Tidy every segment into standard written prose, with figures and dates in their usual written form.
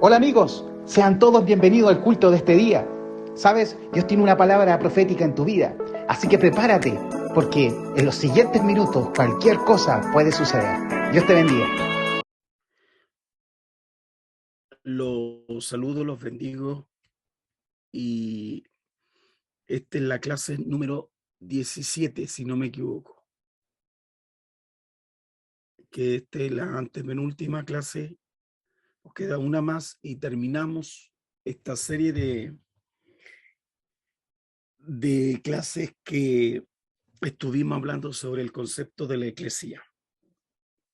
Hola amigos, sean todos bienvenidos al culto de este día. Sabes, Dios tiene una palabra profética en tu vida, así que prepárate, porque en los siguientes minutos cualquier cosa puede suceder. Dios te bendiga. Los saludo, los bendigo y esta es la clase número 17, si no me equivoco. Que esta es la antepenúltima clase, nos queda una más y terminamos esta serie de clases que estuvimos hablando sobre el concepto de la eclesía.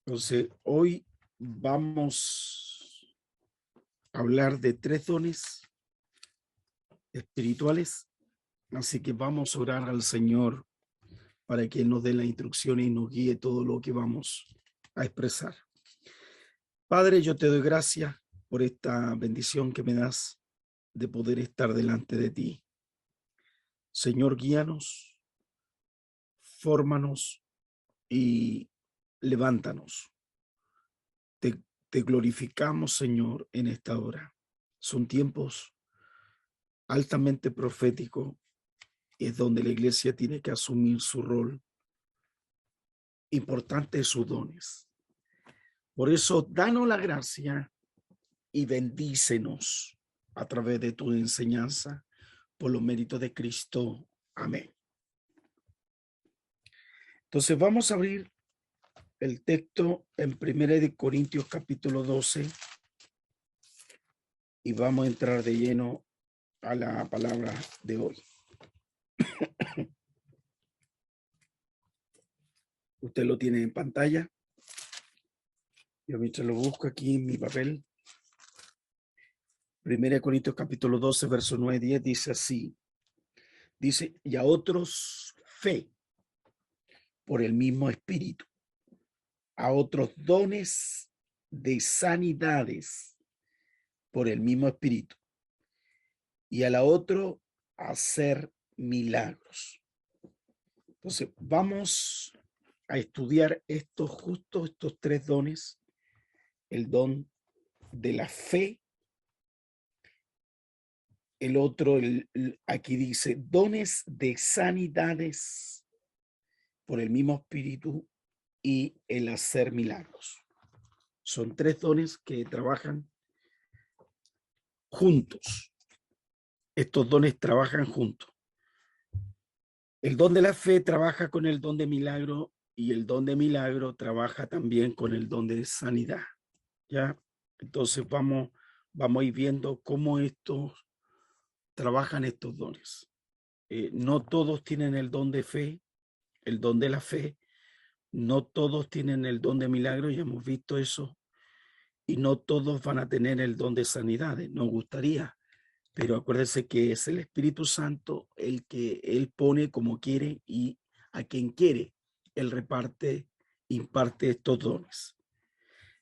Entonces, hoy vamos a hablar de 3 dones espirituales, así que vamos a orar al Señor para que nos dé la instrucción y nos guíe todo lo que vamos a expresar. Padre, yo te doy gracias por esta bendición que me das de poder estar delante de ti. Señor, guíanos, fórmanos y levántanos. Te glorificamos, Señor, en esta hora. Son tiempos altamente proféticos y es donde la iglesia tiene que asumir su rol importante de sus dones. Por eso, danos la gracia y bendícenos a través de tu enseñanza por los méritos de Cristo. Amén. Entonces vamos a abrir el texto en 1 Corintios capítulo 12 y vamos a entrar de lleno a la palabra de hoy. Usted lo tiene en pantalla. Yo mientras lo busco aquí en mi papel. 1 Corintios capítulo 12, verso 9 y 10 dice así. Dice, y a otros fe por el mismo espíritu, a otros dones de sanidades por el mismo espíritu, y a la otro hacer milagros. Entonces, vamos a estudiar estos 3 dones, el don de la fe, el otro, aquí dice, dones de sanidades por el mismo espíritu y el hacer milagros. Son 3 dones que trabajan juntos. Estos dones trabajan juntos. El don de la fe trabaja con el don de milagro y el don de milagro trabaja también con el don de sanidad. ¿Ya? Entonces vamos a ir viendo cómo trabajan estos dones. No todos tienen el don de fe, el don de la fe. No todos tienen el don de milagro, ya hemos visto eso. Y no todos van a tener el don de sanidades. Nos gustaría, pero acuérdense que es el Espíritu Santo el que Él pone como quiere y a quien quiere, Él imparte estos dones.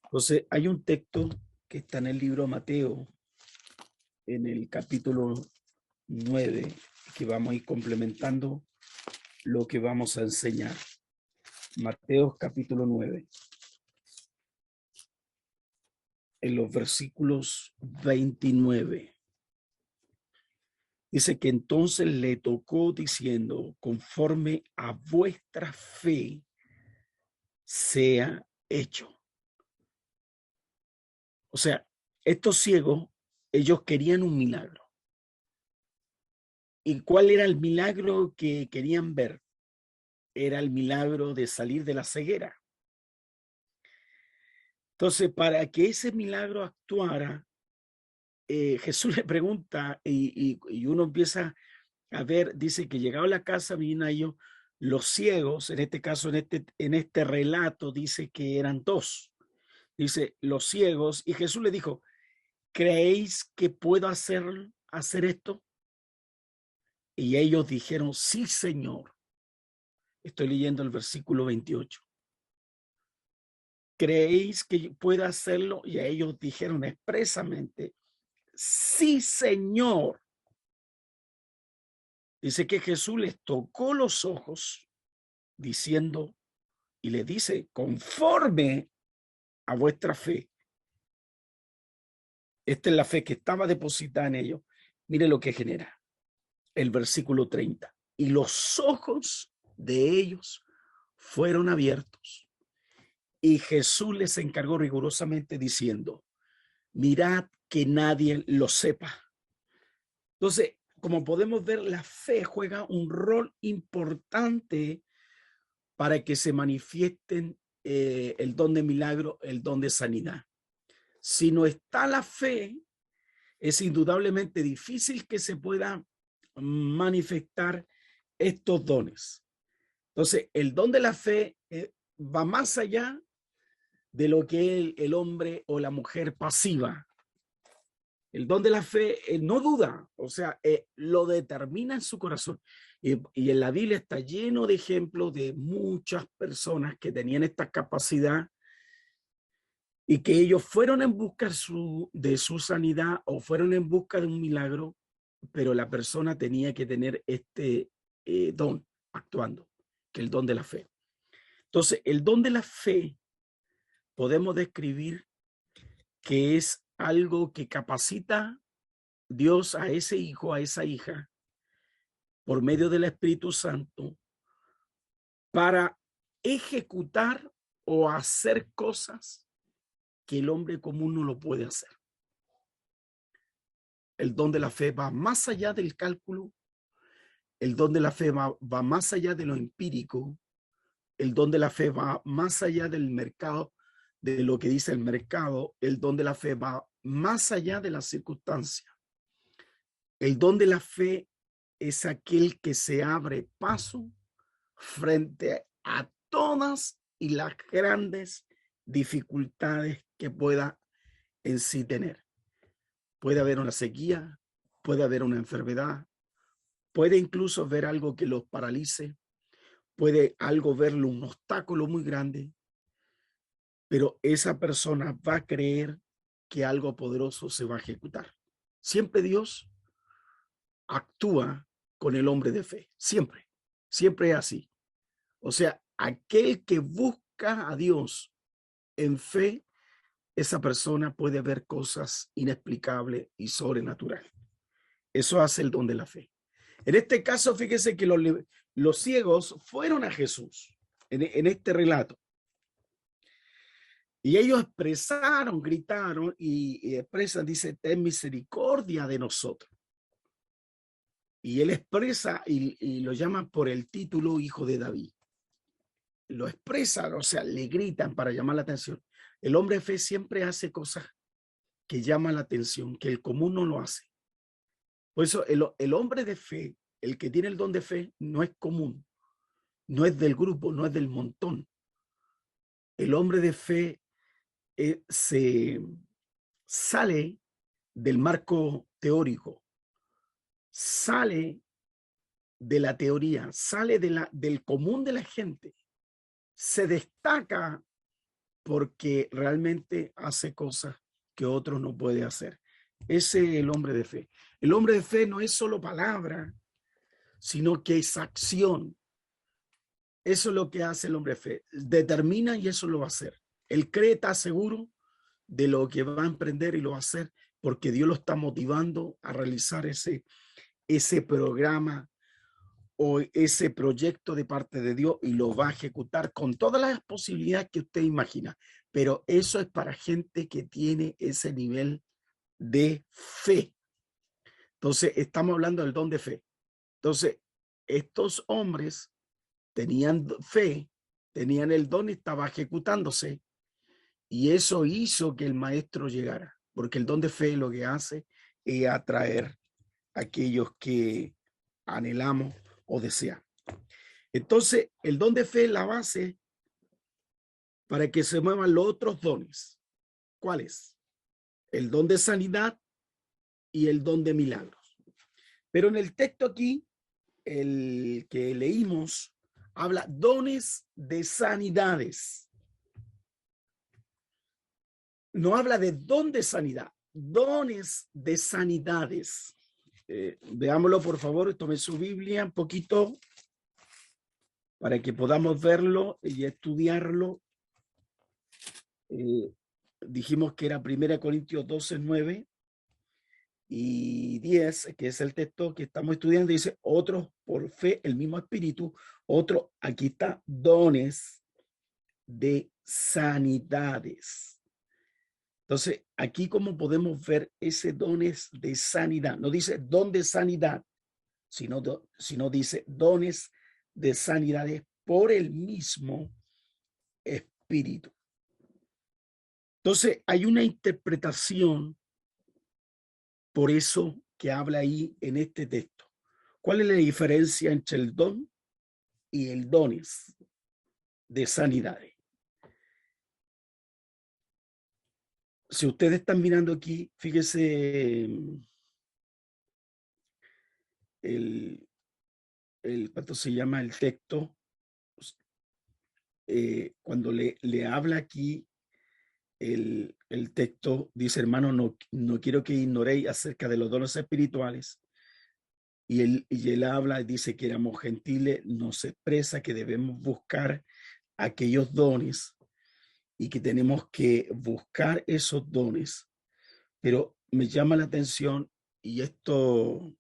Entonces, hay un texto que está en el libro de Mateo, en el capítulo 9, que vamos a ir complementando lo que vamos a enseñar. Mateo capítulo 9. En los versículos 29. Dice que entonces le tocó diciendo, conforme a vuestra fe sea hecho. O sea, estos ciegos, ellos querían un milagro. ¿Y cuál era el milagro que querían ver? Era el milagro de salir de la ceguera. Entonces, para que ese milagro actuara, Jesús le pregunta y uno empieza a ver, dice que llegado a la casa, vienen a ellos los ciegos, en este caso, en este relato, dice que eran 2. Dice, los ciegos, y Jesús le dijo, ¿creéis que puedo hacer esto? Y ellos dijeron, sí, Señor. Estoy leyendo el versículo 28. ¿Creéis que pueda hacerlo? Y a ellos dijeron expresamente, sí, Señor. Dice que Jesús les tocó los ojos diciendo, y le dice, conforme a vuestra fe Esta es la fe que estaba depositada en ellos. Mire lo que genera el versículo 30. Y los ojos de ellos fueron abiertos. Y Jesús les encargó rigurosamente diciendo, mirad que nadie lo sepa. Entonces, como podemos ver, la fe juega un rol importante para que se manifiesten el don de milagro, el don de sanidad. Si no está la fe, es indudablemente difícil que se pueda manifestar estos dones. Entonces, el don de la fe va más allá de lo que es el hombre o la mujer pasiva. El don de la fe no duda, o sea, lo determina en su corazón. Y en la Biblia está lleno de ejemplos de muchas personas que tenían esta capacidad y que ellos fueron en busca de su sanidad o fueron en busca de un milagro, pero la persona tenía que tener este don actuando, que es el don de la fe. Entonces, el don de la fe podemos describir que es algo que capacita Dios a ese hijo, a esa hija, por medio del Espíritu Santo, para ejecutar o hacer cosas que el hombre común no lo puede hacer. El don de la fe va más allá del cálculo, el don de la fe va más allá de lo empírico, el don de la fe va más allá del mercado, de lo que dice el mercado, el don de la fe va más allá de las circunstancias. El don de la fe es aquel que se abre paso frente a todas y las grandes dificultades que pueda en sí tener. Puede haber una sequía, puede haber una enfermedad, puede incluso ver algo que los paralice, puede algo verlo un obstáculo muy grande, pero esa persona va a creer que algo poderoso se va a ejecutar. Siempre Dios actúa con el hombre de fe, siempre, siempre es así. O sea, aquel que busca a Dios en fe, esa persona puede ver cosas inexplicables y sobrenaturales. Eso hace el don de la fe. En este caso, fíjese que los ciegos fueron a Jesús en este relato. Y ellos expresaron, gritaron y expresan, dice, ten misericordia de nosotros. Y él expresa y lo llama por el título Hijo de David. Lo expresan, o sea, le gritan para llamar la atención. El hombre de fe siempre hace cosas que llaman la atención, que el común no lo hace. Por eso el hombre de fe, el que tiene el don de fe, no es común, no es del grupo, no es del montón. El hombre de fe se sale del marco teórico, sale de la teoría, sale del común de la gente, se destaca porque realmente hace cosas que otros no pueden hacer. Ese es el hombre de fe. El hombre de fe no es solo palabra, sino que es acción. Eso es lo que hace el hombre de fe. Determina y eso lo va a hacer. Él cree, está seguro de lo que va a emprender y lo va a hacer porque Dios lo está motivando a realizar ese programa o ese proyecto de parte de Dios y lo va a ejecutar con todas las posibilidades que usted imagina. Pero eso es para gente que tiene ese nivel de fe. Entonces, estamos hablando del don de fe. Entonces, estos hombres tenían fe, tenían el don y estaba ejecutándose. Y eso hizo que el maestro llegara, porque el don de fe lo que hace es atraer a aquellos que anhelamos o deseamos. Entonces, el don de fe es la base para que se muevan los otros dones. ¿Cuáles? El don de sanidad y el don de milagros. Pero en el texto aquí, el que leímos, habla dones de sanidades. No habla de don de sanidad, dones de sanidades. Veámoslo, por favor, tome su Biblia un poquito para que podamos verlo y estudiarlo. Dijimos que era 1 Corintios 12:9. y 10, que es el texto que estamos estudiando, dice, otros por fe, el mismo espíritu, otro, aquí está, dones de sanidades. Entonces, aquí como podemos ver ese dones de sanidad, no dice don de sanidad, sino dice dones de sanidades por el mismo espíritu. Entonces, hay una interpretación por eso que habla ahí en este texto. ¿Cuál es la diferencia entre el don y el dones de sanidades? Si ustedes están mirando aquí, fíjese ¿cuánto se llama el texto? Cuando le habla aquí el texto, dice, hermano, no quiero que ignoréis acerca de los dones espirituales. Y él habla y dice que éramos gentiles, nos expresa que debemos buscar aquellos dones y que tenemos que buscar esos dones. Pero me llama la atención, y esto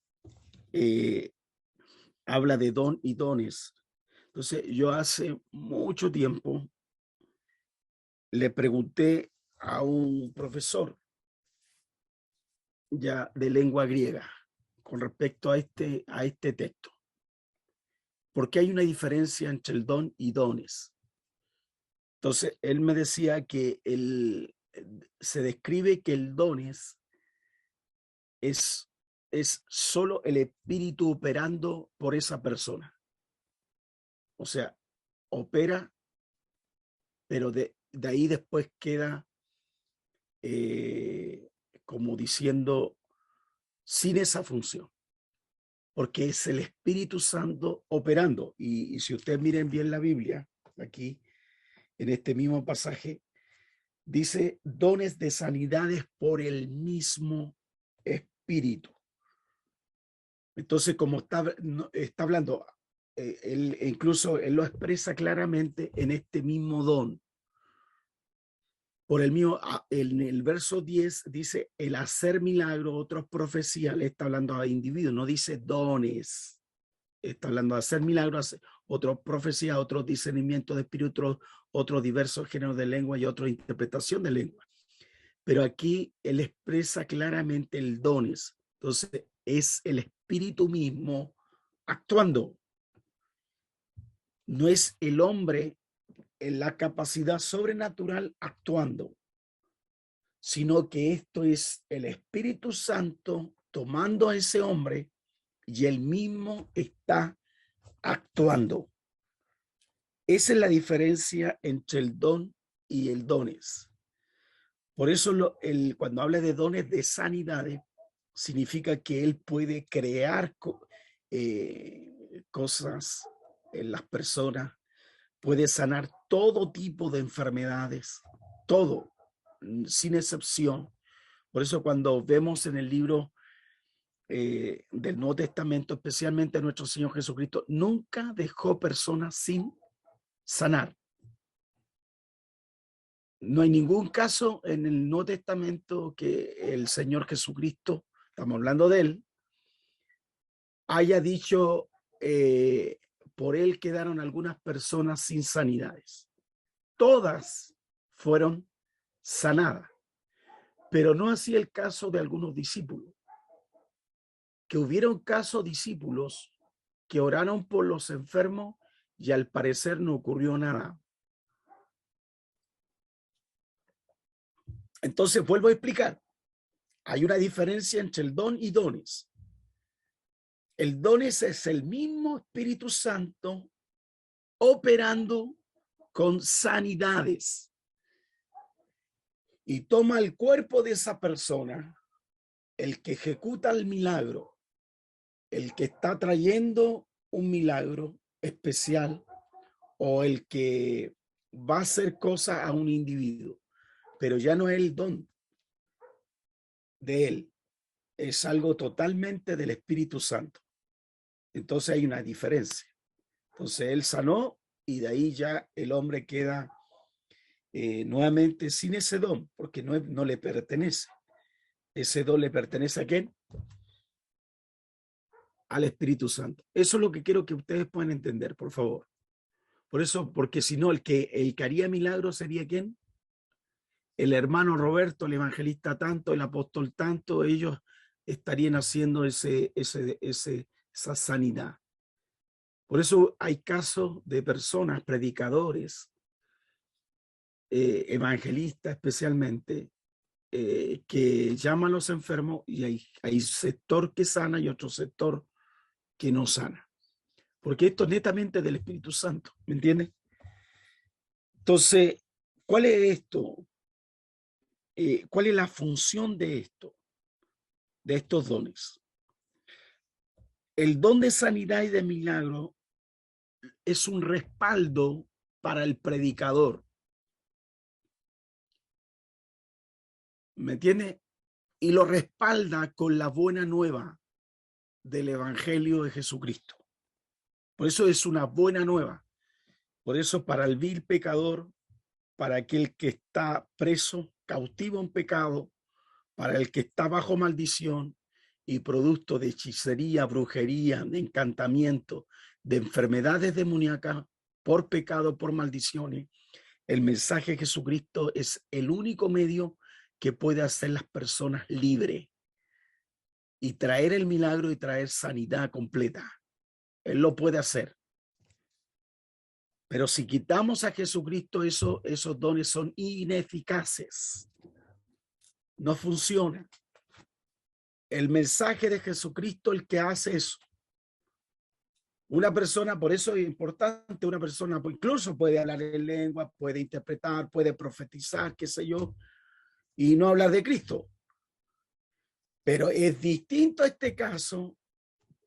habla de don y dones. Entonces, yo hace mucho tiempo le pregunté a un profesor ya de lengua griega con respecto a este texto. ¿Por qué hay una diferencia entre el don y dones? Entonces, él me decía que se describe que el dones es solo el espíritu operando por esa persona. O sea, opera, pero de ahí después queda como diciendo sin esa función, porque es el Espíritu Santo operando. Y si ustedes miren bien la Biblia, aquí en este mismo pasaje, dice dones de sanidades por el mismo Espíritu. Entonces, como está hablando, incluso él lo expresa claramente en este mismo don. Por el mío, en el verso 10 dice el hacer milagros, otros profecías, le está hablando a individuos, no dice dones, está hablando de hacer milagros, otros profecías, otros discernimientos de espíritu, otros diversos géneros de lengua y otra interpretación de lengua. Pero aquí él expresa claramente el dones, entonces es el espíritu mismo actuando, no es el hombre en la capacidad sobrenatural actuando, sino que esto es el Espíritu Santo tomando a ese hombre y él mismo está actuando. Esa es la diferencia entre el don y el dones. Por eso cuando habla de dones de sanidades, significa que él puede crear cosas en las personas, puede sanar todo tipo de enfermedades, todo, sin excepción. Por eso cuando vemos en el libro del Nuevo Testamento, especialmente nuestro Señor Jesucristo, nunca dejó personas sin sanar. No hay ningún caso en el Nuevo Testamento que el Señor Jesucristo, estamos hablando de él, haya dicho, por él quedaron algunas personas sin sanidades. Todas fueron sanadas, pero no así el caso de algunos discípulos, que hubieron casos discípulos que oraron por los enfermos y al parecer no ocurrió nada. Entonces vuelvo a explicar, hay una diferencia entre el don y dones. El dones es el mismo Espíritu Santo operando con sanidades y toma el cuerpo de esa persona, el que ejecuta el milagro, el que está trayendo un milagro especial o el que va a hacer cosas a un individuo, pero ya no es el don de él, es algo totalmente del Espíritu Santo. Entonces hay una diferencia. Entonces él sanó y de ahí ya el hombre queda nuevamente sin ese don, porque no le pertenece. Ese don le pertenece a quién? al Espíritu Santo. Eso es lo que quiero que ustedes puedan entender, por favor. Por eso, porque si no, el que haría milagros sería ¿quién? El hermano Roberto, el evangelista tanto, el apóstol tanto, ellos estarían haciendo esa sanidad. Por eso hay casos de personas, predicadores, evangelistas especialmente, que llaman a los enfermos y hay sector que sana y otro sector que no sana. Porque esto es netamente del Espíritu Santo, ¿me entiendes? Entonces, ¿cuál es esto? ¿Cuál es la función de esto? De estos dones. El don de sanidad y de milagro es un respaldo para el predicador. ¿Me entiende? Y lo respalda con la buena nueva del Evangelio de Jesucristo. Por eso es una buena nueva. Por eso para el vil pecador, para aquel que está preso, cautivo en pecado, para el que está bajo maldición y producto de hechicería, brujería, de encantamiento, de enfermedades demoníacas, por pecado, por maldiciones, el mensaje de Jesucristo es el único medio que puede hacer las personas libres y traer el milagro y traer sanidad completa. Él lo puede hacer. Pero si quitamos a Jesucristo, esos dones son ineficaces. No funcionan. El mensaje de Jesucristo el que hace eso. Una persona, por eso es importante, una persona incluso puede hablar en lengua, puede interpretar, puede profetizar, qué sé yo, y no hablar de Cristo. Pero es distinto este caso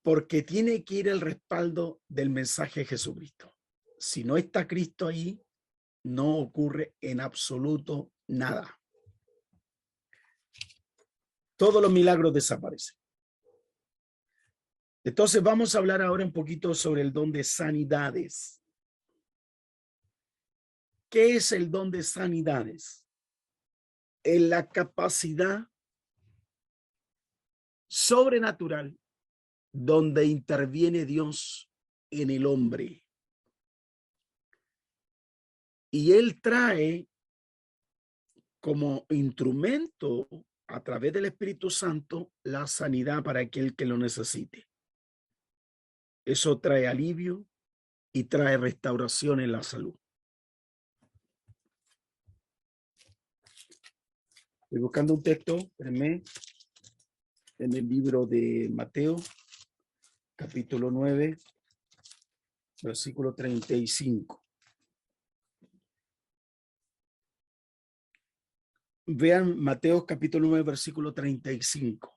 porque tiene que ir el respaldo del mensaje de Jesucristo. Si no está Cristo ahí, no ocurre en absoluto nada. Todos los milagros desaparecen. Entonces vamos a hablar ahora un poquito sobre el don de sanidades. ¿Qué es el don de sanidades? Es la capacidad sobrenatural donde interviene Dios en el hombre. Y Él trae como instrumento a través del Espíritu Santo la sanidad para aquel que lo necesite. Eso trae alivio y trae restauración en la salud. Estoy buscando un texto, espérenme, en el libro de Mateo, capítulo 9, versículo 35. Vean Mateo capítulo 9, versículo 35.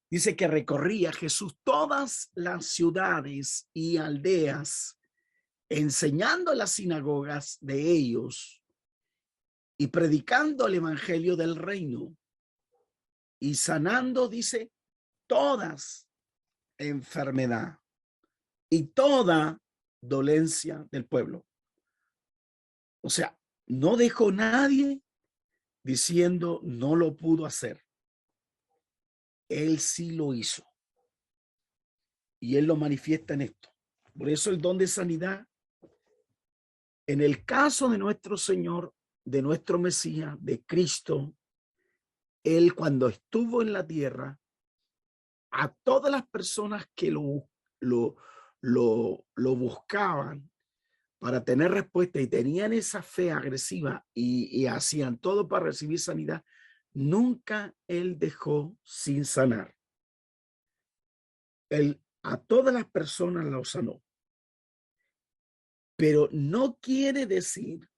Dice que recorría Jesús todas las ciudades y aldeas, enseñando en las sinagogas de ellos y predicando el evangelio del reino y sanando, dice, todas enfermedad y toda dolencia del pueblo. O sea, no dejó nadie diciendo no lo pudo hacer. Él sí lo hizo. Y él lo manifiesta en esto. Por eso el don de sanidad, en el caso de nuestro Señor, de nuestro Mesías, de Cristo, él cuando estuvo en la tierra, a todas las personas que lo buscaban para tener respuesta y tenían esa fe agresiva y hacían todo para recibir sanidad, nunca él dejó sin sanar. Él a todas las personas lo sanó. Pero no quiere decir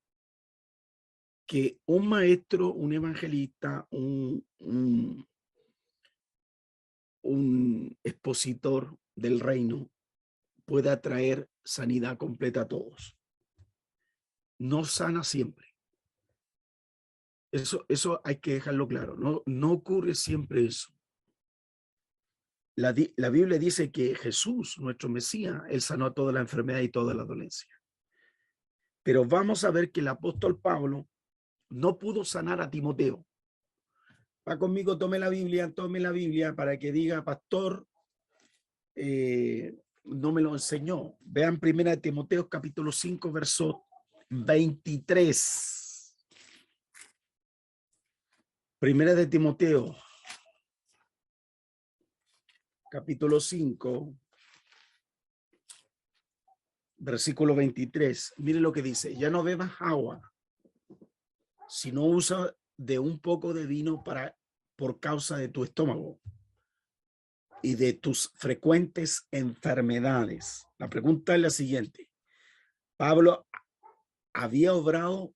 que un maestro, un evangelista, un expositor del reino pueda traer sanidad completa a todos. No sana siempre. Eso hay que dejarlo claro. No ocurre siempre eso. La Biblia dice que Jesús, nuestro Mesías, él sanó toda la enfermedad y toda la dolencia. Pero vamos a ver que el apóstol Pablo no pudo sanar a Timoteo. Va conmigo, tome la Biblia para que diga, pastor, no me lo enseñó. Vean 1 Timoteo capítulo 5, verso 23. 1 Timoteo capítulo 5, versículo 23. Mire lo que dice: ya no bebas agua, sino usa de un poco de vino por causa de tu estómago y de tus frecuentes enfermedades. La pregunta es la siguiente: Pablo había orado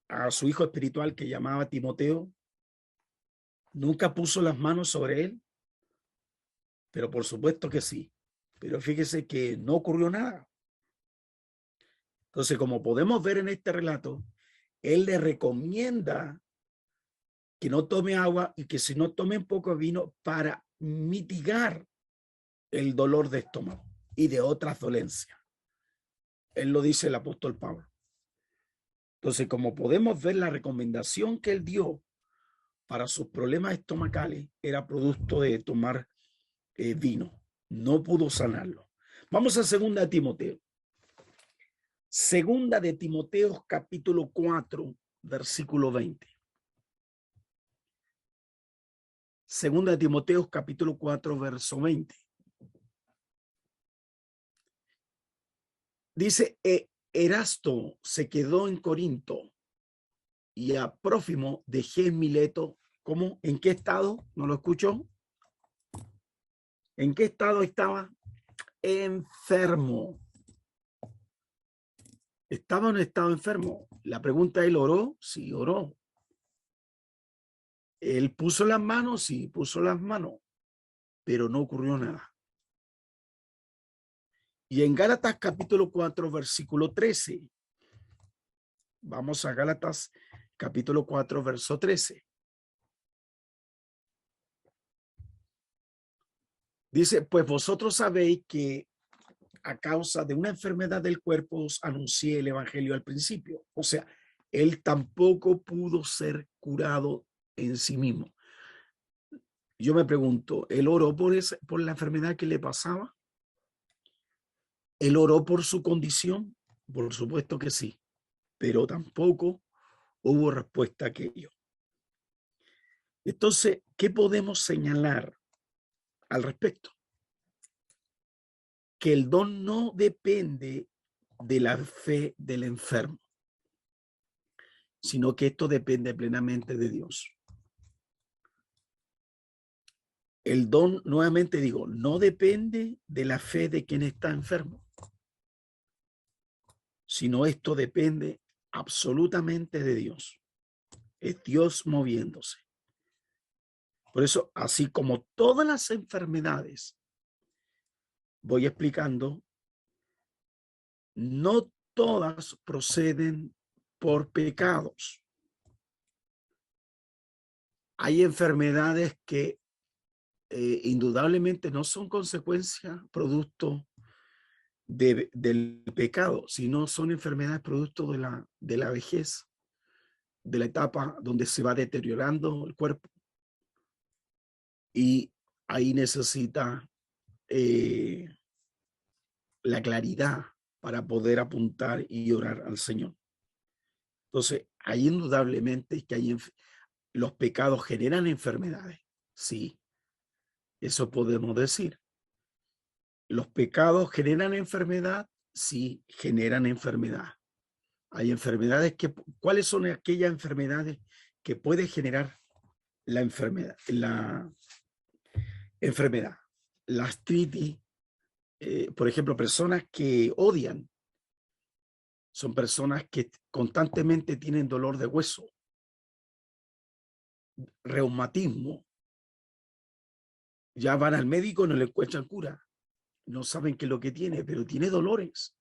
a su hijo espiritual que llamaba Timoteo, nunca puso las manos sobre él, pero por supuesto que sí. Pero fíjese que no ocurrió nada. Entonces, como podemos ver en este relato, él le recomienda que no tome agua y que si no tome un poco de vino para mitigar el dolor de estómago y de otras dolencias. Él lo dice el apóstol Pablo. Entonces, como podemos ver, la recomendación que él dio para sus problemas estomacales era producto de tomar vino. No pudo sanarlo. Vamos a 2 Timoteo. 2 Timoteo capítulo 4, versículo 20. 2 Timoteo capítulo 4, verso 20. Dice, Erasto se quedó en Corinto y a Prófimo dejé en Mileto. ¿Cómo? ¿En qué estado? ¿No lo escuchó? ¿En qué estado estaba? Enfermo. ¿Estaba en un estado enfermo? La pregunta, ¿él oró? Sí, oró. ¿Él puso las manos? Sí, puso las manos, pero no ocurrió nada. Y en Gálatas capítulo 4, versículo 13. Vamos a Gálatas capítulo 4, verso 13. Dice, pues vosotros sabéis que a causa de una enfermedad del cuerpo os anuncié el evangelio al principio. O sea, él tampoco pudo ser curado en sí mismo. Yo me pregunto, ¿él oró por la enfermedad que le pasaba? ¿Él oró por su condición? Por supuesto que sí, pero tampoco hubo respuesta a aquello. Entonces, ¿qué podemos señalar al respecto? Que el don no depende de la fe del enfermo, sino que esto depende plenamente de Dios. El don, nuevamente digo, no depende de la fe de quien está enfermo, sino esto depende absolutamente de Dios. Es Dios moviéndose. Por eso, así como todas las enfermedades, voy explicando, no todas proceden por pecados. Hay enfermedades que indudablemente no son consecuencia, producto del pecado, sino son enfermedades producto de la vejez, de la etapa donde se va deteriorando el cuerpo. Y ahí necesita la claridad para poder apuntar y orar al Señor. Entonces, hay indudablemente que los pecados generan enfermedades. Sí, eso podemos decir. ¿Los pecados generan enfermedad? Sí, generan enfermedad. Hay enfermedades ¿cuáles son aquellas enfermedades que puede generar la enfermedad? La artritis, por ejemplo, personas que odian, son personas que constantemente tienen dolor de hueso, reumatismo, ya van al médico, no le encuentran cura, no saben qué es lo que tiene, pero tiene dolores.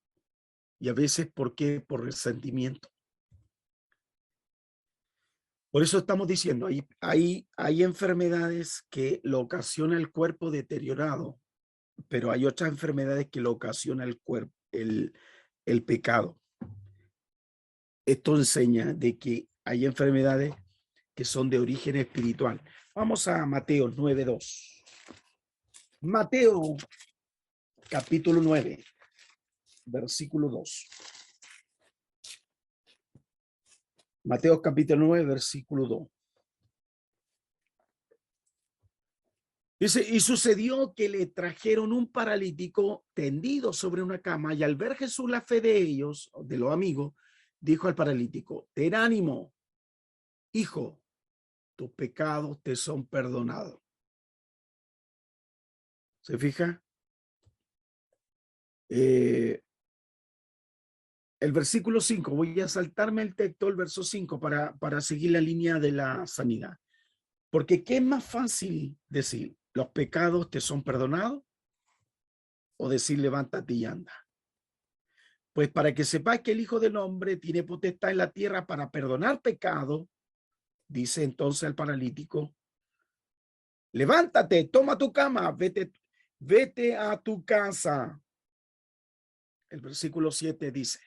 Y a veces, ¿por qué? Por resentimiento. Por eso estamos diciendo, hay enfermedades que lo ocasiona el cuerpo deteriorado, pero hay otras enfermedades que lo ocasiona el cuerpo, el pecado. Esto enseña de que hay enfermedades que son de origen espiritual. Vamos a Mateo 9:2. Mateo capítulo 9, versículo 2. Mateo capítulo 9, versículo 2. Dice, y sucedió que le trajeron un paralítico tendido sobre una cama, y al ver Jesús la fe de ellos, de los amigos, dijo al paralítico, ten ánimo, hijo, tus pecados te son perdonados. ¿Se fija? El versículo 5, voy a saltarme el texto, el verso 5, para seguir la línea de la sanidad. Porque ¿qué es más fácil decir? ¿Los pecados te son perdonados? ¿O decir levántate y anda? Pues para que sepáis que el Hijo del Hombre tiene potestad en la tierra para perdonar pecados, dice entonces al paralítico, levántate, toma tu cama, vete a tu casa. El versículo 7 dice,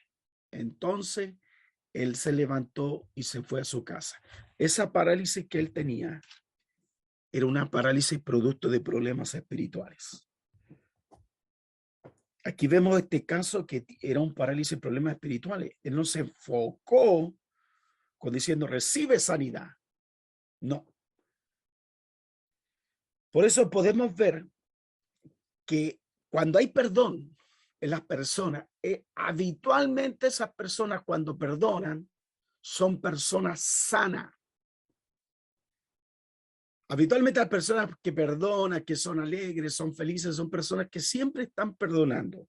entonces él se levantó y se fue a su casa. Esa parálisis que él tenía era una parálisis producto de problemas espirituales. Aquí vemos este caso que era un parálisis de problemas espirituales. Él no se enfocó con diciendo recibe sanidad. No. Por eso podemos ver que cuando hay perdón en las personas, habitualmente esas personas cuando perdonan son personas sanas. Habitualmente las personas que perdonan, que son alegres, son felices, son personas que siempre están perdonando.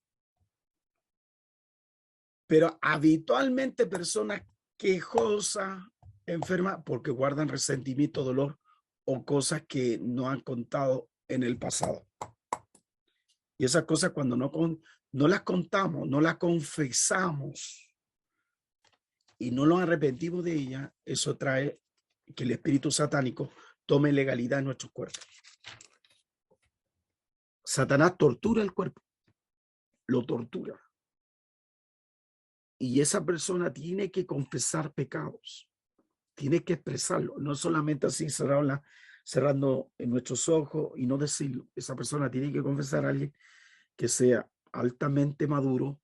Pero habitualmente personas quejosas, enfermas, porque guardan resentimiento, dolor o cosas que no han contado en el pasado. Y esas cosas cuando no las contamos, no las confesamos y no nos arrepentimos de ellas, eso trae que el espíritu satánico tome legalidad en nuestros cuerpos. Satanás tortura el cuerpo, lo tortura. Y esa persona tiene que confesar pecados, tiene que expresarlo, no solamente así cerrando en nuestros ojos y no decirlo. Esa persona tiene que confesar a alguien que sea altamente maduro,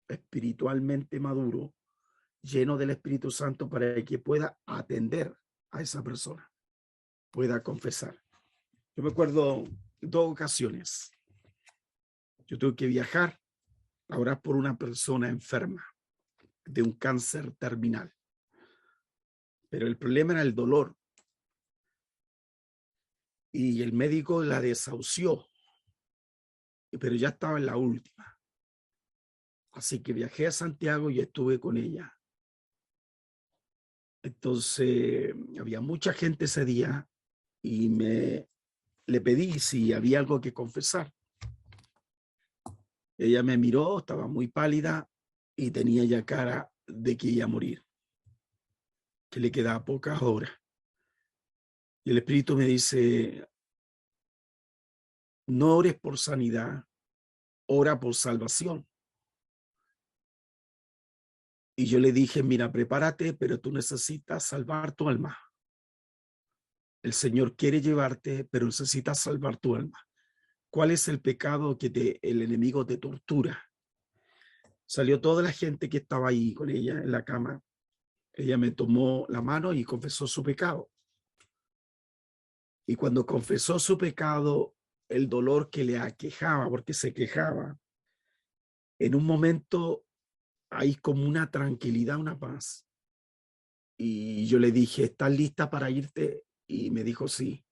espiritualmente maduro, lleno del Espíritu Santo para que pueda atender a esa persona, pueda confesar. Yo me acuerdo 2 ocasiones. Yo tuve que viajar a orar por una persona enferma de un cáncer terminal. Pero el problema era el dolor. Y el médico la desahució. Pero ya estaba en la última. Así que viajé a Santiago y estuve con ella. Entonces, había mucha gente ese día y le pedí si había algo que confesar. Ella me miró, estaba muy pálida y tenía ya cara de que iba a morir, que le quedaba pocas horas. Y el Espíritu me dice, no ores por sanidad, ora por salvación. Y yo le dije, mira, prepárate, pero tú necesitas salvar tu alma. El Señor quiere llevarte, pero necesitas salvar tu alma. ¿Cuál es el pecado que el enemigo te tortura? Salió toda la gente que estaba ahí con ella en la cama. Ella me tomó la mano y confesó su pecado. Y cuando confesó su pecado, el dolor que le aquejaba, porque se quejaba, en un momento hay como una tranquilidad, una paz. Y yo le dije, ¿estás lista para irte? Y me dijo, sí.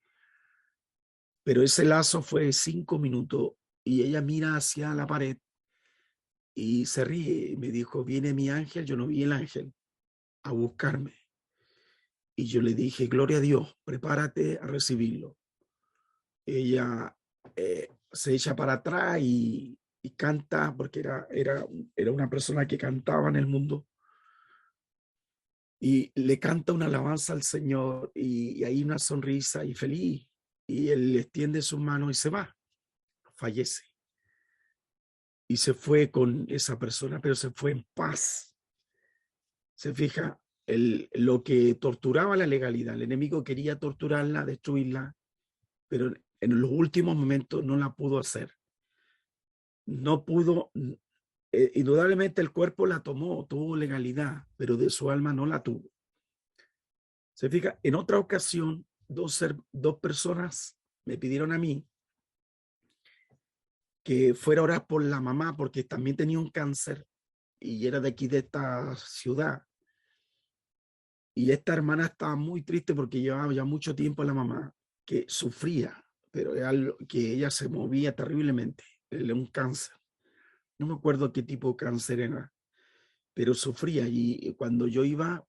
Pero ese lazo fue 5 minutos y ella mira hacia la pared y se ríe. Y me dijo, viene mi ángel. Yo no vi el ángel a buscarme. Y yo le dije, gloria a Dios, prepárate a recibirlo. Ella se echa para atrás y canta, porque era una persona que cantaba en el mundo. Y le canta una alabanza al Señor y hay una sonrisa y feliz. Y él le extiende su mano y se va. Fallece. Y se fue con esa persona, pero se fue en paz. Se fija, lo que torturaba la legalidad. El enemigo quería torturarla, destruirla, pero en los últimos momentos no la pudo hacer. No pudo, indudablemente el cuerpo la tomó, tuvo legalidad, pero de su alma no la tuvo. Se fija, en otra ocasión, dos personas me pidieron a mí que fuera a orar por la mamá porque también tenía un cáncer y era de aquí de esta ciudad. Y esta hermana estaba muy triste porque llevaba ya mucho tiempo la mamá que sufría, pero era algo que ella se movía terriblemente, era un cáncer. No me acuerdo qué tipo de cáncer era, pero sufría. Y cuando yo iba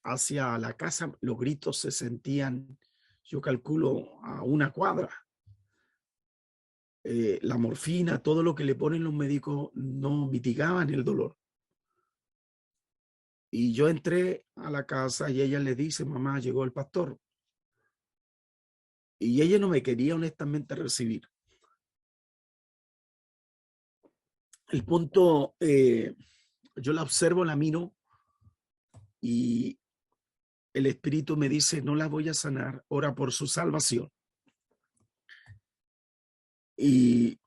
hacia la casa, los gritos se sentían, yo calculo, a una cuadra. La morfina, todo lo que le ponen los médicos no mitigaban el dolor. Y yo entré a la casa y ella le dice, mamá, llegó el pastor. Y ella no me quería honestamente recibir. El punto, yo la observo, la miro y el espíritu me dice, no la voy a sanar, ora por su salvación. Y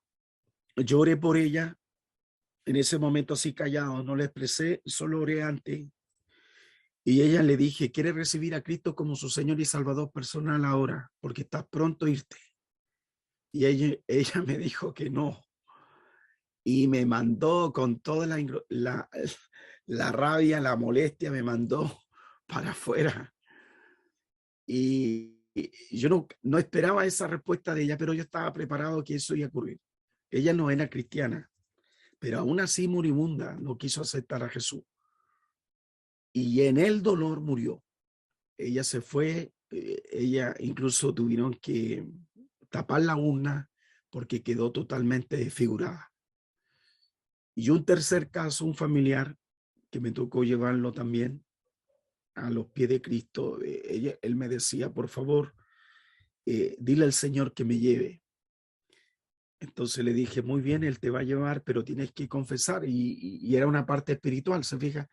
yo oré por ella, en ese momento así callado, no le expresé, solo oré antes. Y ella le dije, ¿quiere recibir a Cristo como su Señor y Salvador personal ahora? Porque estás pronto a irte. Y ella me dijo que no. Y me mandó con toda la rabia, la molestia, me mandó para afuera. Y yo no esperaba esa respuesta de ella, pero yo estaba preparado que eso iba a ocurrir. Ella no era cristiana, pero aún así moribunda no quiso aceptar a Jesús. Y en el dolor murió. Ella se fue, ella incluso tuvieron que tapar la urna porque quedó totalmente desfigurada. Y un tercer caso, un familiar que me tocó llevarlo también a los pies de Cristo. Él me decía, por favor, dile al Señor que me lleve. Entonces le dije, muy bien, Él te va a llevar, pero tienes que confesar. Y era una parte espiritual, se fija.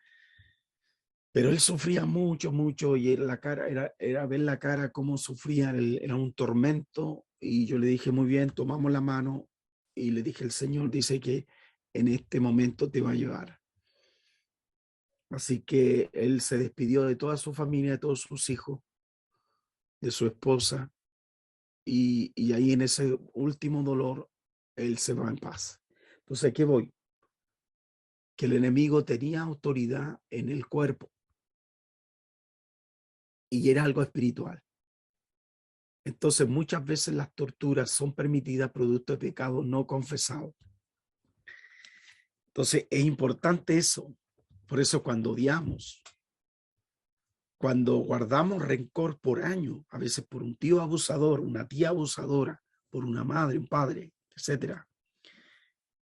Pero él sufría mucho, mucho, y la cara, era ver la cara cómo sufría, era un tormento. Y yo le dije, muy bien, tomamos la mano, y le dije, el Señor dice que en este momento te va a llevar. Así que él se despidió de toda su familia, de todos sus hijos, de su esposa, y ahí en ese último dolor, él se va en paz. Entonces, ¿qué voy? Que el enemigo tenía autoridad en el cuerpo y era algo espiritual. Entonces, muchas veces las torturas son permitidas producto de pecados no confesados. Entonces, es importante eso. Por eso cuando odiamos, cuando guardamos rencor por años, a veces por un tío abusador, una tía abusadora, por una madre, un padre, etcétera,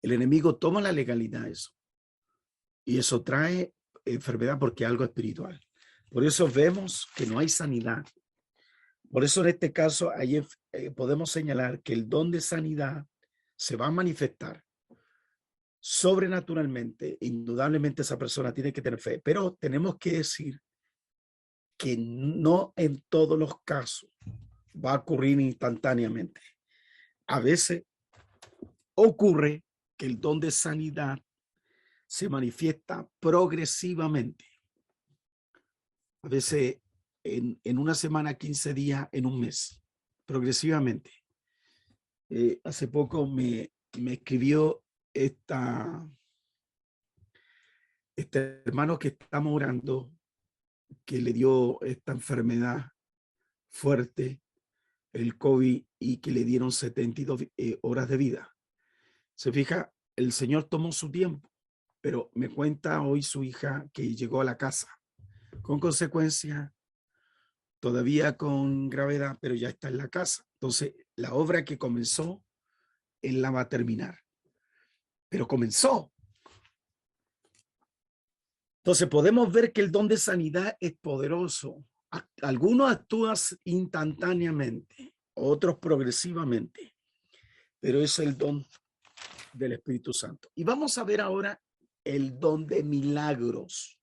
el enemigo toma la legalidad de eso. Y eso trae enfermedad porque es algo espiritual. Por eso vemos que no hay sanidad. Por eso en este caso ahí, podemos señalar que el don de sanidad se va a manifestar sobrenaturalmente. Indudablemente esa persona tiene que tener fe, pero tenemos que decir que no en todos los casos va a ocurrir instantáneamente. A veces ocurre que el don de sanidad se manifiesta progresivamente. A veces en una semana, 15 días, en un mes, progresivamente. Hace poco me escribió este hermano que estamos orando, que le dio esta enfermedad fuerte, el COVID, y que le dieron 72 horas de vida. Se fija, el Señor tomó su tiempo, pero me cuenta hoy su hija que llegó a la casa con consecuencia, todavía con gravedad, pero ya está en la casa. Entonces, la obra que comenzó, él la va a terminar. Pero comenzó. Entonces, podemos ver que el don de sanidad es poderoso. Algunos actúan instantáneamente, otros progresivamente, pero es el don del Espíritu Santo. Y vamos a ver ahora el don de milagros.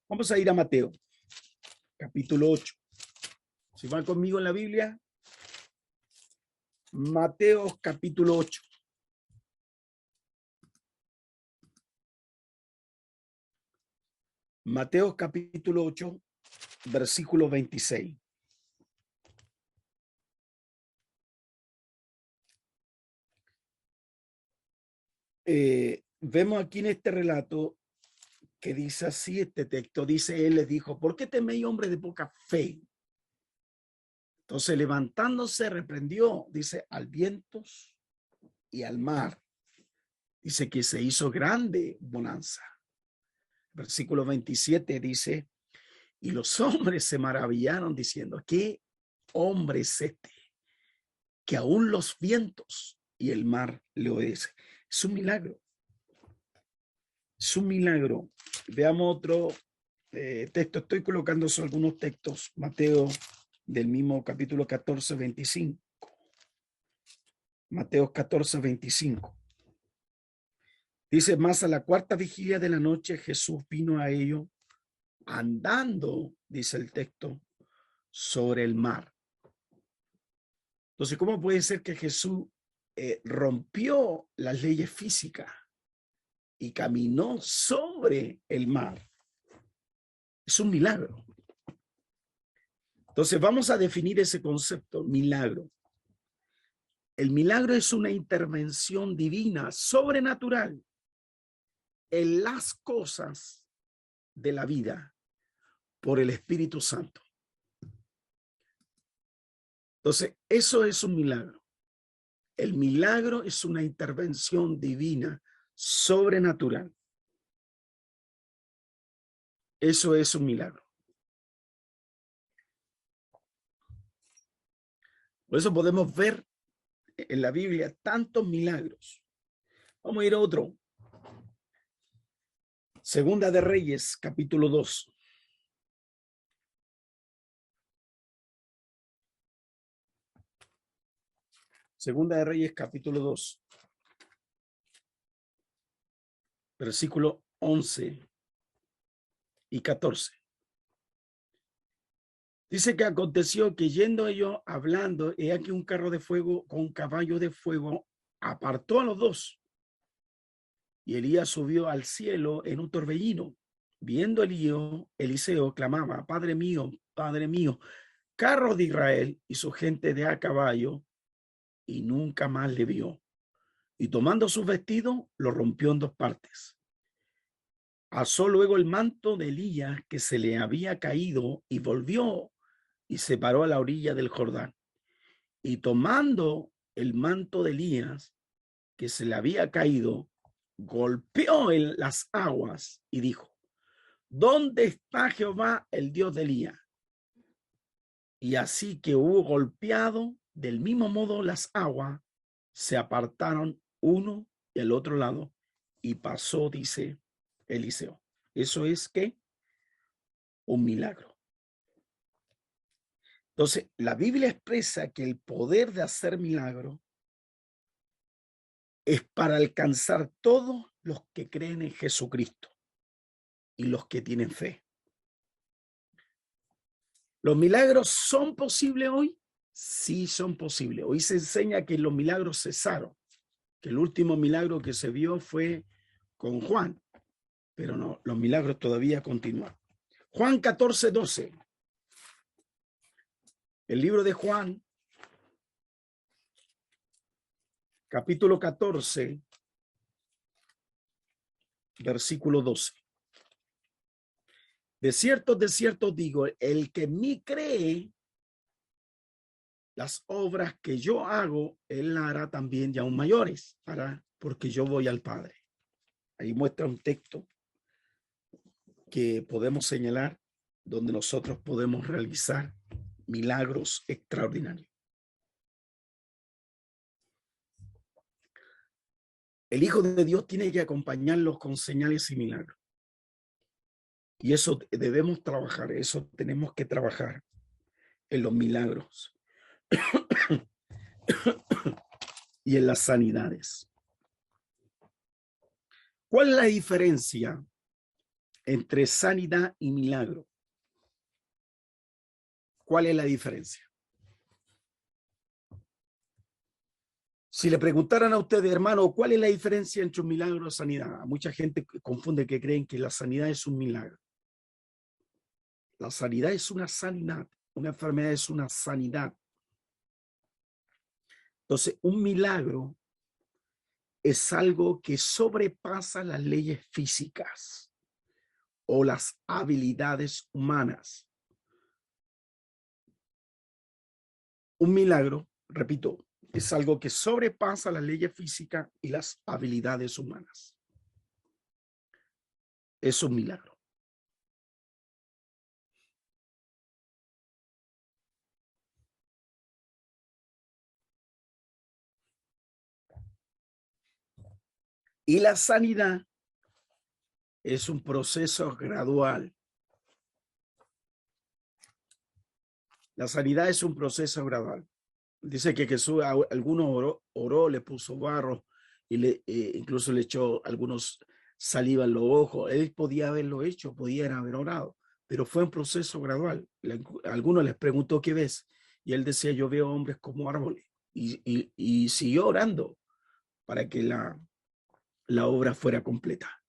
Vamos a ir a Mateo, capítulo 8. Si van conmigo en la Biblia, Mateo, capítulo 8. Mateo, capítulo 8, versículo 26. Vemos aquí en este relato que dice así este texto, dice, él les dijo, ¿por qué teméis, hombre de poca fe? Entonces levantándose reprendió, dice, al viento y al mar. Dice que se hizo grande bonanza. Versículo 27 dice, y los hombres se maravillaron diciendo, ¿qué hombre es este? Que aún los vientos y el mar le obedecen. Es un milagro. Es un milagro. Veamos otro texto. Estoy colocando algunos textos. Mateo del mismo capítulo 14, 25. Mateo 14, 25. Dice, más a la cuarta vigilia de la noche Jesús vino a ellos andando, dice el texto, sobre el mar. Entonces, ¿cómo puede ser que Jesús rompió las leyes físicas y caminó sobre el mar? Es un milagro. Entonces, vamos a definir ese concepto, milagro. El milagro es una intervención divina, sobrenatural, en las cosas de la vida por el Espíritu Santo. Entonces, eso es un milagro. El milagro es una intervención divina, sobrenatural. Eso es un milagro. Por eso podemos ver en la Biblia tantos milagros. Vamos a ir a otro. Segunda de Reyes, capítulo 2. Segunda de Reyes, capítulo 2. Versículo 11 y 14. Dice que aconteció que yendo ellos hablando, he aquí un carro de fuego con caballo de fuego apartó a los dos. Y Elías subió al cielo en un torbellino. Viendo Eliseo clamaba, Padre mío, carro de Israel y su gente de a caballo, y nunca más le vio. Y tomando sus vestidos, lo rompió en dos partes. Alzó luego el manto de Elías que se le había caído y volvió y se paró a la orilla del Jordán. Y tomando el manto de Elías que se le había caído, golpeó en las aguas y dijo, ¿dónde está Jehová, el Dios de Elías? Y así que hubo golpeado, del mismo modo las aguas se apartaron uno y al otro lado y pasó, dice Eliseo. Eso es que un milagro. Entonces, la Biblia expresa que el poder de hacer milagro es para alcanzar todos los que creen en Jesucristo y los que tienen fe. ¿Los milagros son posibles hoy? Sí, son posibles. Hoy se enseña que los milagros cesaron, que el último milagro que se vio fue con Juan, pero no, los milagros todavía continúan. Juan 14, 12. El libro de Juan, capítulo 14, versículo 12. De cierto digo, el que en mí cree, las obras que yo hago, él las hará también y aún mayores, porque yo voy al Padre. Ahí muestra un texto que podemos señalar donde nosotros podemos realizar milagros extraordinarios. El Hijo de Dios tiene que acompañarlos con señales y milagros. Y eso debemos trabajar, eso tenemos que trabajar en los milagros y en las sanidades. ¿Cuál es la diferencia entre sanidad y milagro. ¿Cuál es la diferencia? Si le preguntaran a ustedes, hermano, ¿cuál es la diferencia entre un milagro y sanidad? Mucha gente confunde que creen que la sanidad es un milagro. La sanidad es una sanidad, una enfermedad es una sanidad. Entonces, un milagro es algo que sobrepasa las leyes físicas o las habilidades humanas. Un milagro, repito, es algo que sobrepasa las leyes físicas y las habilidades humanas. Es un milagro. Y la sanidad es un proceso gradual. La sanidad es un proceso gradual. Dice que Jesús, algunos oró, le puso barro y incluso le echó algunos saliva en los ojos. Él podía haberlo hecho, podía haber orado, pero fue un proceso gradual. Algunos les preguntó qué ves y él decía, yo veo hombres como árboles, y siguió orando para que la obra fuera completa.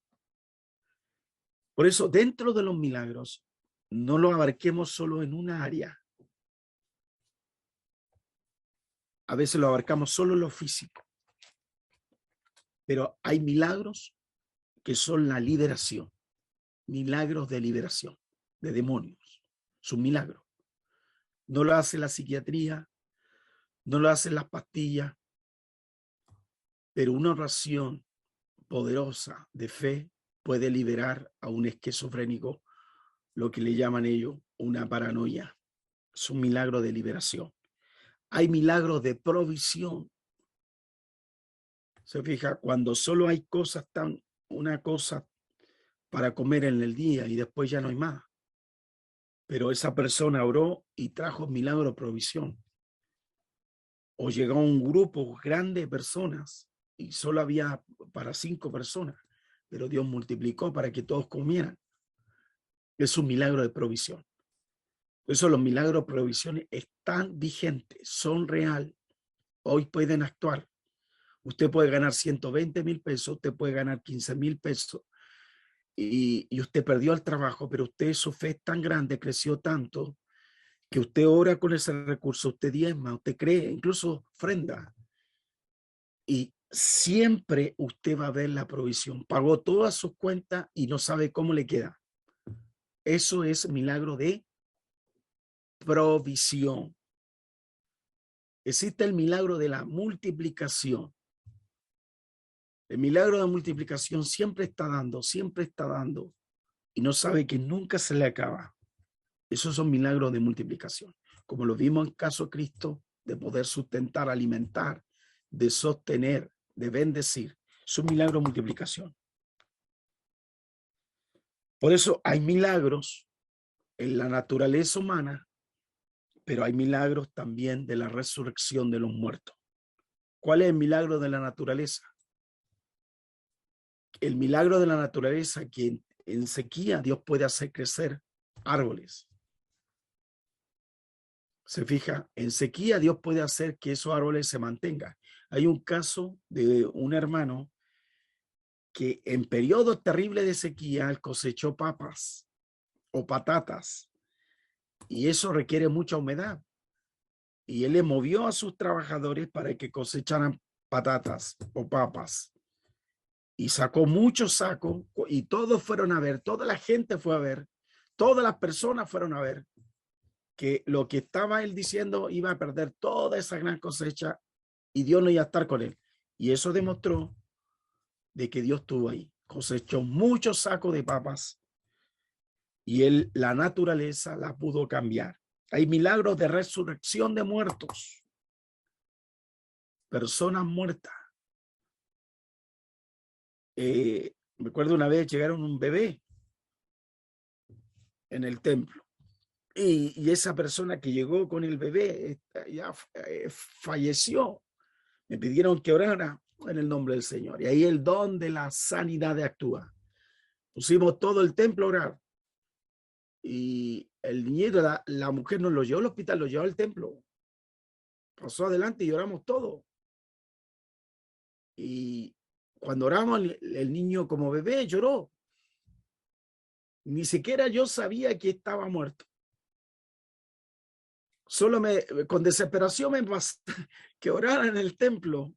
Por eso, dentro de los milagros, no lo abarquemos solo en una área. A veces lo abarcamos solo en lo físico, pero hay milagros que son la liberación, milagros de liberación de demonios. Es un milagro. No lo hace la psiquiatría, no lo hacen las pastillas, pero una oración poderosa de fe puede liberar a un esquizofrénico, lo que le llaman ellos una paranoia. Es un milagro de liberación. Hay milagros de provisión. Se fija, cuando solo hay una cosa para comer en el día y después ya no hay más. Pero esa persona oró y trajo milagro de provisión. O llegó un grupo grande de personas y solo había para 5 personas, pero Dios multiplicó para que todos comieran. Es un milagro de provisión. Por eso los milagros de provisión están vigentes, son real. Hoy pueden actuar. Usted puede ganar 120,000 pesos, usted puede ganar 15,000 pesos y usted perdió el trabajo, pero su fe es tan grande, creció tanto, que usted ora con ese recurso, usted diezma, usted cree, incluso ofrenda. Y siempre usted va a ver la provisión. Pagó todas sus cuentas y no sabe cómo le queda. Eso es milagro de provisión. Existe el milagro de la multiplicación. El milagro de multiplicación siempre está dando y no sabe que nunca se le acaba. Esos son milagros de multiplicación, como lo vimos en caso de Cristo, de poder sustentar, alimentar, de sostener, de bendecir. Es un milagro de multiplicación. Por eso hay milagros en la naturaleza humana, pero hay milagros también de la resurrección de los muertos. ¿Cuál es el milagro de la naturaleza? El milagro de la naturaleza, que en sequía Dios puede hacer crecer árboles. Se fija, en sequía Dios puede hacer que esos árboles se mantengan. Hay un caso de un hermano que en periodos terribles de sequía cosechó papas o patatas, y eso requiere mucha humedad. Y él le movió a sus trabajadores para que cosecharan patatas o papas. Y sacó muchos sacos y todos fueron a ver, toda la gente fue a ver, todas las personas fueron a ver que lo que estaba él diciendo iba a perder toda esa gran cosecha y Dios no iba a estar con él. Y eso demostró de que Dios estuvo ahí. Cosechó muchos sacos de papas y la naturaleza la pudo cambiar. Hay milagros de resurrección de muertos. Personas muertas. Me acuerdo una vez llegaron un bebé en el templo. Y esa persona que llegó con el bebé ya falleció. Me pidieron que orara en el nombre del Señor. Y ahí el don de la sanidad actúa. Pusimos todo el templo a orar. Y el niñito, la mujer nos lo llevó al hospital, lo llevó al templo. Pasó adelante y oramos todo. Y cuando oramos, el niño como bebé lloró. Ni siquiera yo sabía que estaba muerto. Solo con desesperación me pasó que orara en el templo.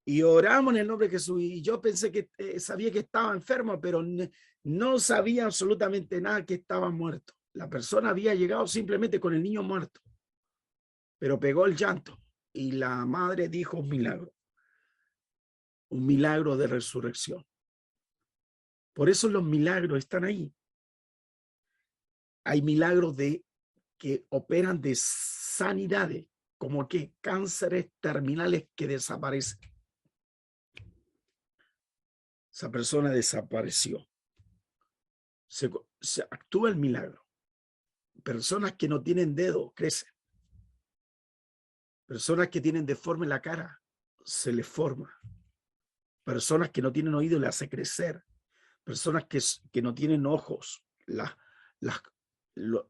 Y oramos en el nombre de Jesús. Y yo pensé que sabía que estaba enfermo, pero no sabía absolutamente nada que estaba muerto. La persona había llegado simplemente con el niño muerto. Pero pegó el llanto. Y la madre dijo un milagro de resurrección. Por eso los milagros están ahí. Hay milagros que operan de sanidades, como que cánceres terminales que desaparecen. Esa persona desapareció. Se actúa el milagro. Personas que no tienen dedo crecen. Personas que tienen deforme la cara, se les forma. Personas que no tienen oído, le hace crecer. Personas que no tienen ojos,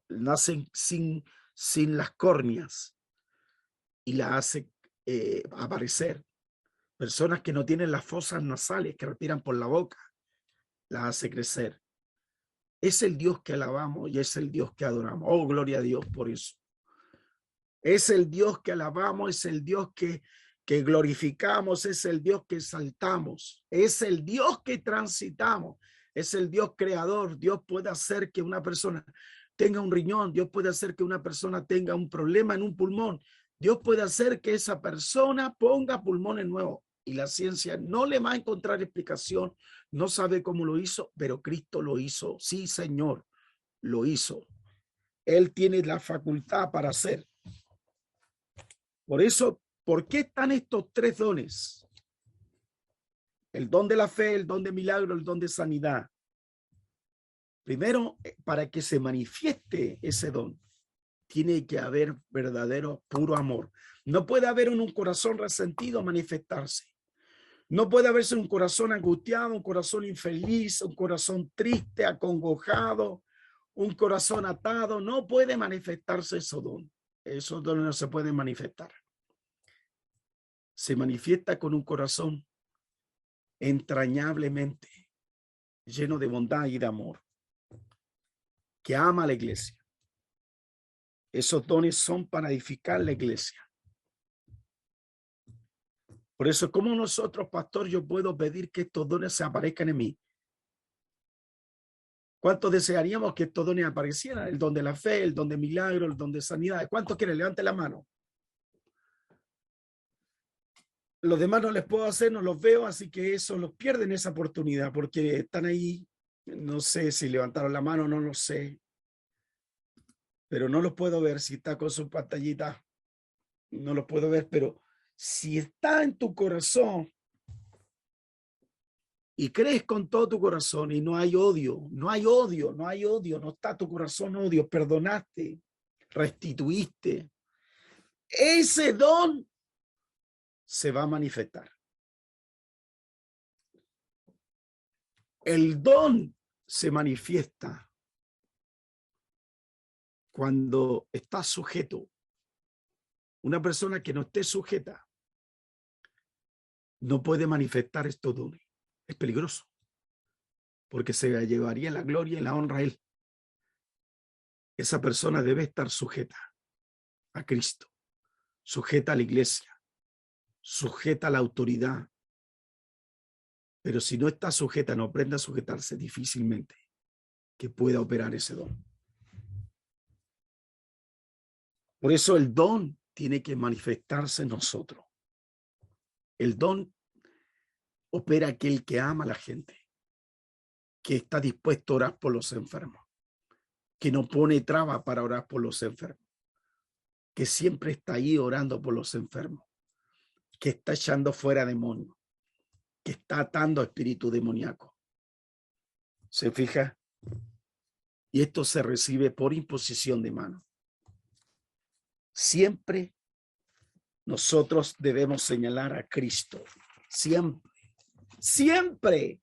nacen sin las córneas y la hace aparecer. Personas que no tienen las fosas nasales, que respiran por la boca, las hace crecer. Es el Dios que alabamos y es el Dios que adoramos. Oh, gloria a Dios por eso. Es el Dios que alabamos, es el Dios que glorificamos, es el Dios que exaltamos, es el Dios que transitamos, es el Dios creador. Dios puede hacer que una persona tenga un riñón, Dios puede hacer que una persona tenga un problema en un pulmón, Dios puede hacer que esa persona ponga pulmones nuevos. Y la ciencia no le va a encontrar explicación, no sabe cómo lo hizo, pero Cristo lo hizo. Sí, Señor, lo hizo. Él tiene la facultad para hacer. Por eso, ¿por qué están estos tres dones? El don de la fe, el don de milagro, el don de sanidad. Primero, para que se manifieste ese don, tiene que haber verdadero, puro amor. No puede haber un corazón resentido manifestarse. No puede haberse un corazón angustiado, un corazón infeliz, un corazón triste, acongojado, un corazón atado. No puede manifestarse ese don. Esos dones no se pueden manifestar. Se manifiesta con un corazón entrañablemente lleno de bondad y de amor, que ama a la iglesia. Esos dones son para edificar la iglesia. Por eso, ¿cómo nosotros, pastor, yo puedo pedir que estos dones se aparezcan en mí? ¿Cuántos desearíamos que estos dones aparecieran? El don de la fe, el don de milagro, el don de sanidad. ¿Cuántos quieren? Levante la mano. Los demás no les puedo hacer, no los veo, así que eso los pierden esa oportunidad porque están ahí. No sé si levantaron la mano, no lo sé. Pero no los puedo ver. Si está con su pantallita, no los puedo ver, pero si está en tu corazón y crees con todo tu corazón y no hay odio, no está tu corazón odio, perdonaste, restituiste, ese don se va a manifestar. El don se manifiesta cuando está sujeto. Una persona que no esté sujeta no puede manifestar estos dones. Es peligroso, porque se llevaría la gloria y la honra a él. Esa persona debe estar sujeta a Cristo, sujeta a la iglesia, sujeta a la autoridad. Pero si no está sujeta, no aprende a sujetarse, difícilmente que pueda operar ese don. Por eso el don tiene que manifestarse en nosotros. El don opera aquel que ama a la gente, que está dispuesto a orar por los enfermos, que no pone traba para orar por los enfermos, que siempre está ahí orando por los enfermos, que está echando fuera demonios, que está atando a espíritu demoníaco. ¿Se fija? Y esto se recibe por imposición de mano. Siempre nosotros debemos señalar a Cristo. Siempre, siempre.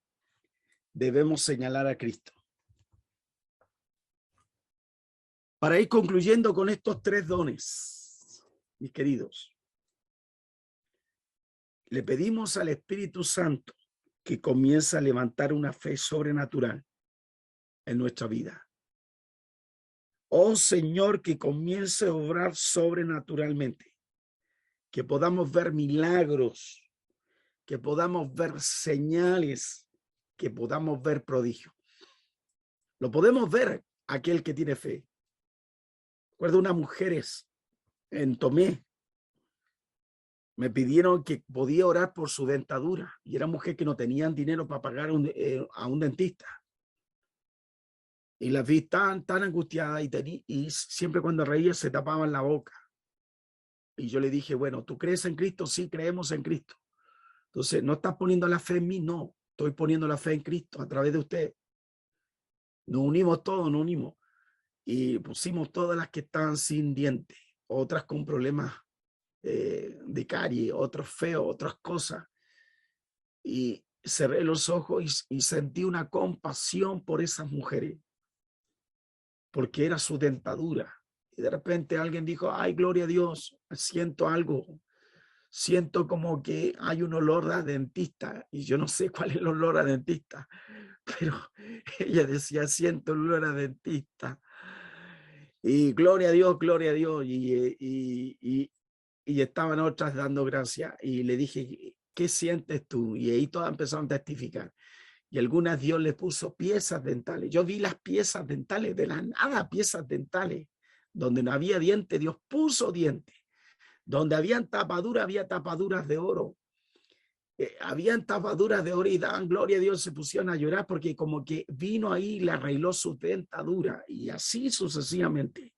debemos señalar a Cristo. Para ir concluyendo con estos 3 dones, mis queridos, le pedimos al Espíritu Santo que comience a levantar una fe sobrenatural en nuestra vida. Oh Señor, que comience a obrar sobrenaturalmente, que podamos ver milagros, que podamos ver señales, que podamos ver prodigios. Lo podemos ver aquel que tiene fe. Recuerdo unas mujeres en Tomé, me pidieron que podía orar por su dentadura y era mujer que no tenían dinero para pagar a un dentista. Y las vi tan angustiadas y siempre cuando reía se tapaban la boca. Y yo le dije, bueno, ¿tú crees en Cristo? Sí, creemos en Cristo. Entonces, ¿no estás poniendo la fe en mí? No, estoy poniendo la fe en Cristo a través de usted. Nos unimos todos, nos unimos. Y pusimos todas las que estaban sin dientes, otras con problemas de carie, otros feos, otras cosas. Y cerré los ojos y sentí una compasión por esas mujeres, porque era su dentadura. Y de repente alguien dijo, ay, gloria a Dios, siento algo. Siento como que hay un olor a dentista. Y yo no sé cuál es el olor a dentista, pero ella decía, siento el olor a dentista. Y gloria a Dios, gloria a Dios. Y estaban otras dando gracias. Y le dije, ¿qué sientes tú? Y ahí todas empezaron a testificar. Y algunas Dios le puso piezas dentales. Yo vi las piezas dentales, de la nada piezas dentales. Donde no había dientes, Dios puso dientes. Donde habían tapaduras, había tapaduras de oro. Habían tapaduras de oro y daban gloria a Dios, se pusieron a llorar porque como que vino ahí y le arregló su dentadura. Y así sucesivamente.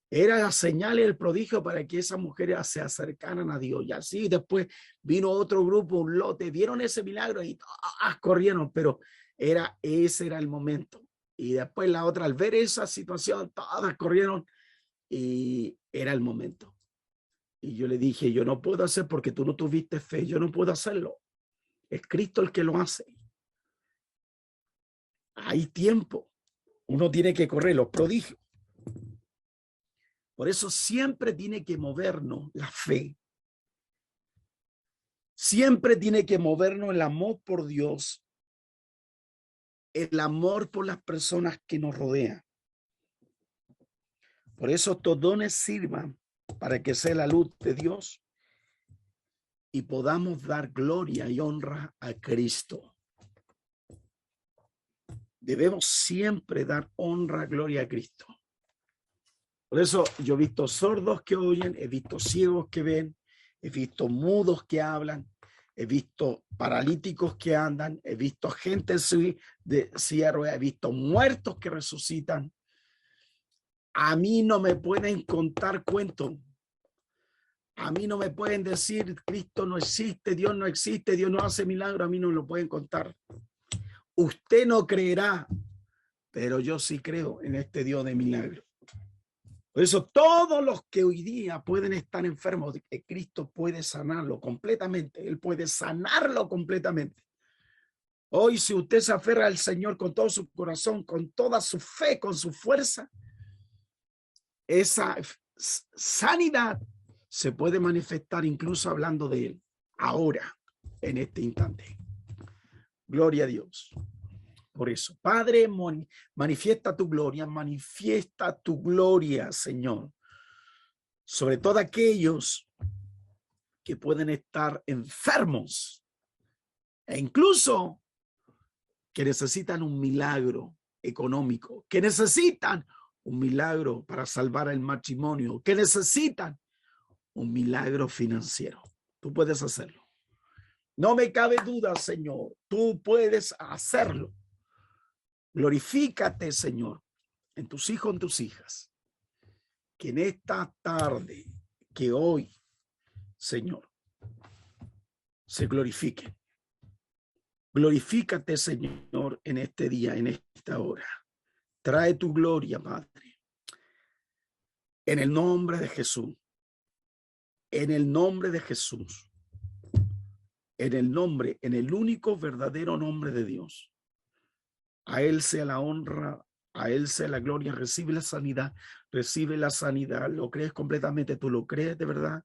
Era la señal y el prodigio para que esas mujeres se acercaran a Dios. Y así después vino otro grupo, un lote, vieron ese milagro y corrieron, pero ese era el momento. Y después la otra, al ver esa situación, todas corrieron y era el momento. Y yo le dije, yo no puedo hacer porque tú no tuviste fe, yo no puedo hacerlo. Es Cristo el que lo hace. Hay tiempo. Uno tiene que correr los prodigios. Por eso siempre tiene que movernos la fe. Siempre tiene que movernos el amor por Dios, el amor por las personas que nos rodean. Por eso estos dones sirvan para que sea la luz de Dios y podamos dar gloria y honra a Cristo. Debemos siempre dar honra, gloria a Cristo. Por eso yo he visto sordos que oyen, he visto ciegos que ven, he visto mudos que hablan, he visto paralíticos que andan, he visto gente de silla de ruedas, he visto muertos que resucitan. A mí no me pueden contar cuentos. A mí no me pueden decir Cristo no existe, Dios no existe, Dios no hace milagro. A mí no me lo pueden contar. Usted no creerá, pero yo sí creo en este Dios de milagro. Por eso todos los que hoy día pueden estar enfermos, Cristo puede sanarlo completamente. Él puede sanarlo completamente. Hoy, si usted se aferra al Señor con todo su corazón, con toda su fe, con su fuerza, esa sanidad se puede manifestar incluso hablando de Él, ahora, en este instante. Gloria a Dios. Por eso, Padre, manifiesta tu gloria, Señor, sobre todo aquellos que pueden estar enfermos e incluso que necesitan un milagro económico, que necesitan un milagro para salvar el matrimonio, que necesitan un milagro financiero. Tú puedes hacerlo. No me cabe duda, Señor, tú puedes hacerlo. Glorifícate, Señor, en tus hijos, en tus hijas, que en esta tarde, que hoy, Señor, se glorifiquen. Glorifícate, Señor, en este día, en esta hora. Trae tu gloria, Padre. En el nombre de Jesús. En el nombre de Jesús. en el nombre, en el único verdadero nombre de Dios. A Él sea la honra, a Él sea la gloria. Recibe la sanidad, ¿lo crees completamente? ¿Tú lo crees de verdad?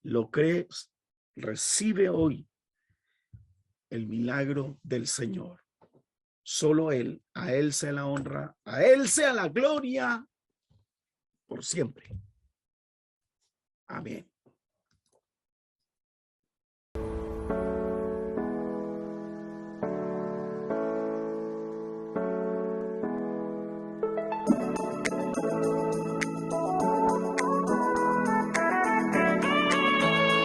¿Lo crees? Recibe hoy el milagro del Señor. Solo Él, a Él sea la honra, a Él sea la gloria por siempre. Amén.